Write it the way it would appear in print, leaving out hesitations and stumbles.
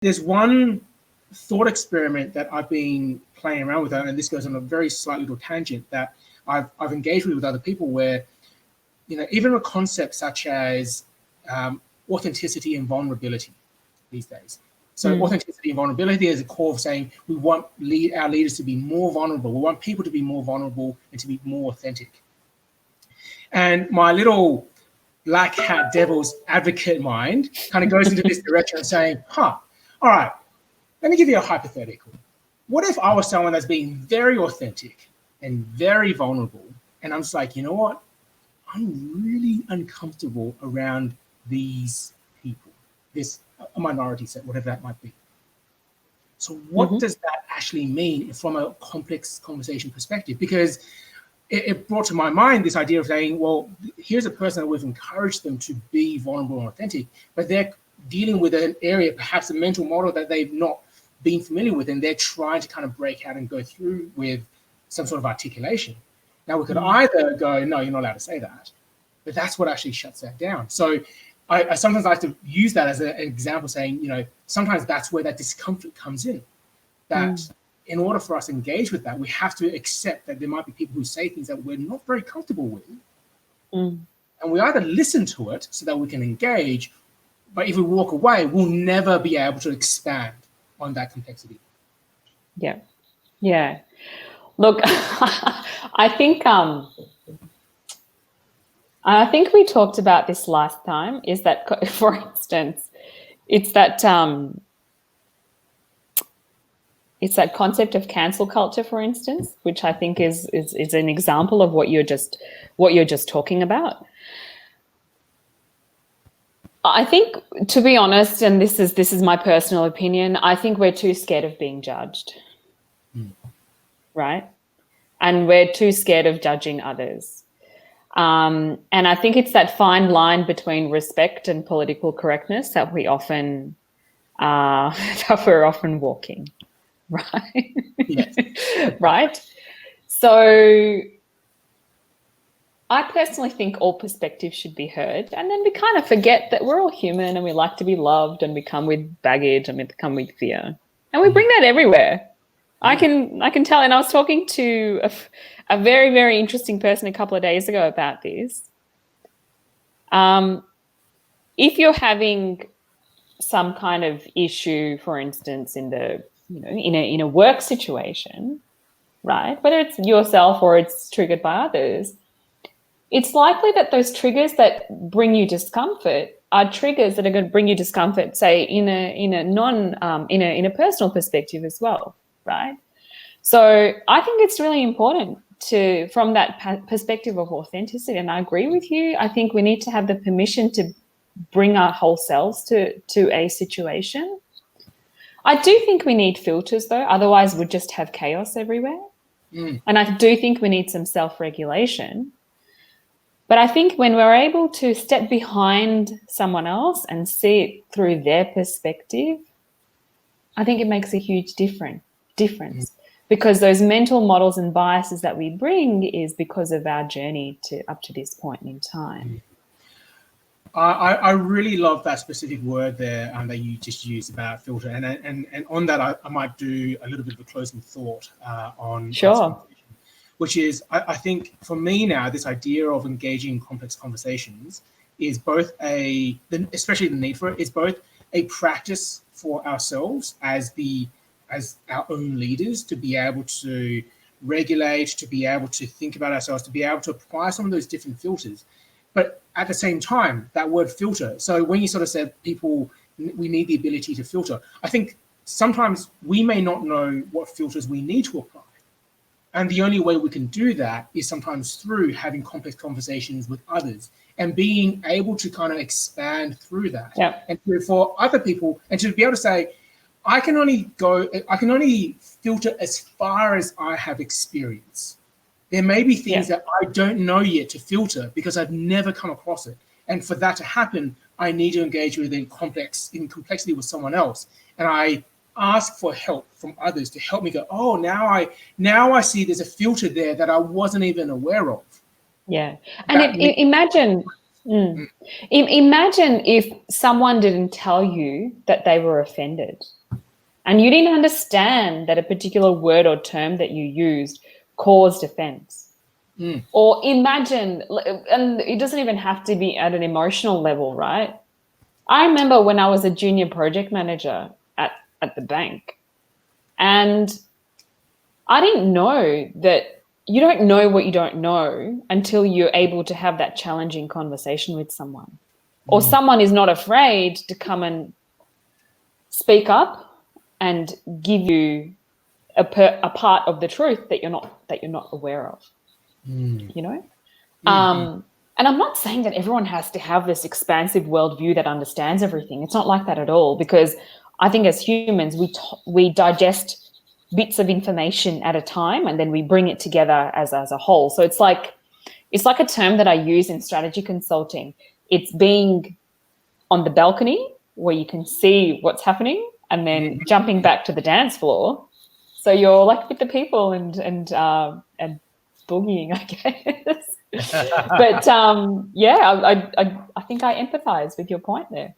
There's one thought experiment that I've been playing around with, and this goes on a very slight little tangent that I've engaged with other people, where even a concept such as authenticity and vulnerability these days. So authenticity and vulnerability is a core of saying we want our leaders to be more vulnerable. We want people to be more vulnerable and to be more authentic. And my little black hat devil's advocate mind kind of goes into this direction of saying, all right, let me give you a hypothetical. What if I was someone that's being very authentic and very vulnerable, and I'm just like, you know what? I'm really uncomfortable around these people, this a minority set, whatever that might be. So what does that actually mean from a complex conversation perspective? Because it brought to my mind this idea of saying, well, here's a person that we've encouraged them to be vulnerable and authentic, but they're dealing with an area, perhaps a mental model that they've not been familiar with, and they're trying to kind of break out and go through with some sort of articulation. Now, we could either go, no, you're not allowed to say that, but that's what actually shuts that down. So I sometimes like to use that as an example, saying, sometimes that's where that discomfort comes in, that in order for us to engage with that, we have to accept that there might be people who say things that we're not very comfortable with. And we either listen to it so that we can engage, but if we walk away, we'll never be able to expand on that complexity. Yeah. Look, I think we talked about this last time, is that, for instance, it's that concept of cancel culture, for instance, which I think is an example of what you're just talking about. I think, to be honest, and this is my personal opinion, I think we're too scared of being judged, right? And we're too scared of judging others. And I think it's that fine line between respect and political correctness that we're often walking, right? Yes. Right? So I personally think all perspectives should be heard, and then we kind of forget that we're all human and we like to be loved, and we come with baggage and we come with fear, and we bring that everywhere. I can tell, and I was talking to a very, very interesting person a couple of days ago about this. If you're having some kind of issue, for instance, in a work situation, right, whether it's yourself or it's triggered by others, it's likely that those triggers that bring you discomfort are triggers that are going to bring you discomfort, say, in a personal perspective as well, right? So I think it's really important from that perspective of authenticity, and I agree with you. I think we need to have the permission to bring our whole selves to a situation. I do think we need filters, though, otherwise we'd just have chaos everywhere. And I do think we need some self-regulation. But I think when we're able to step behind someone else and see it through their perspective, I think it makes a huge difference. Because those mental models and biases that we bring is because of our journey up to this point in time. I really love that specific word there that you just used about filter, and on that I might do a little bit of a closing thought on. Sure. Which is, I think for me now, this idea of engaging in complex conversations is both especially the need for it, is both a practice for ourselves as our own leaders, to be able to regulate, to be able to think about ourselves, to be able to apply some of those different filters. But at the same time, that word filter, so when you sort of said we need the ability to filter, I think sometimes we may not know what filters we need to apply. And the only way we can do that is sometimes through having complex conversations with others and being able to kind of expand through that. Yeah. And for other people, and to be able to say, I can only filter as far as I have experience. There may be things that I don't know yet to filter because I've never come across it. And for that to happen, I need to engage in complexity with someone else. And I ask for help from others to help me go, oh, now I see there's a filter there that I wasn't even aware of. Yeah. And imagine Imagine if someone didn't tell you that they were offended and you didn't understand that a particular word or term that you used caused offense. Or imagine, and it doesn't even have to be at an emotional level, right? I remember when I was a junior project manager at the bank, and I didn't know that you don't know what you don't know until you're able to have that challenging conversation with someone. Or someone is not afraid to come and speak up and give you a part of the truth that you're not aware of. You know? And I'm not saying that everyone has to have this expansive worldview that understands everything. It's not like that at all, because I think as humans, we digest bits of information at a time and then we bring it together as a whole. So it's like a term that I use in strategy consulting. It's being on the balcony where you can see what's happening and then jumping back to the dance floor. So you're like with the people and boogieing, I guess. But yeah, I think I empathize with your point there.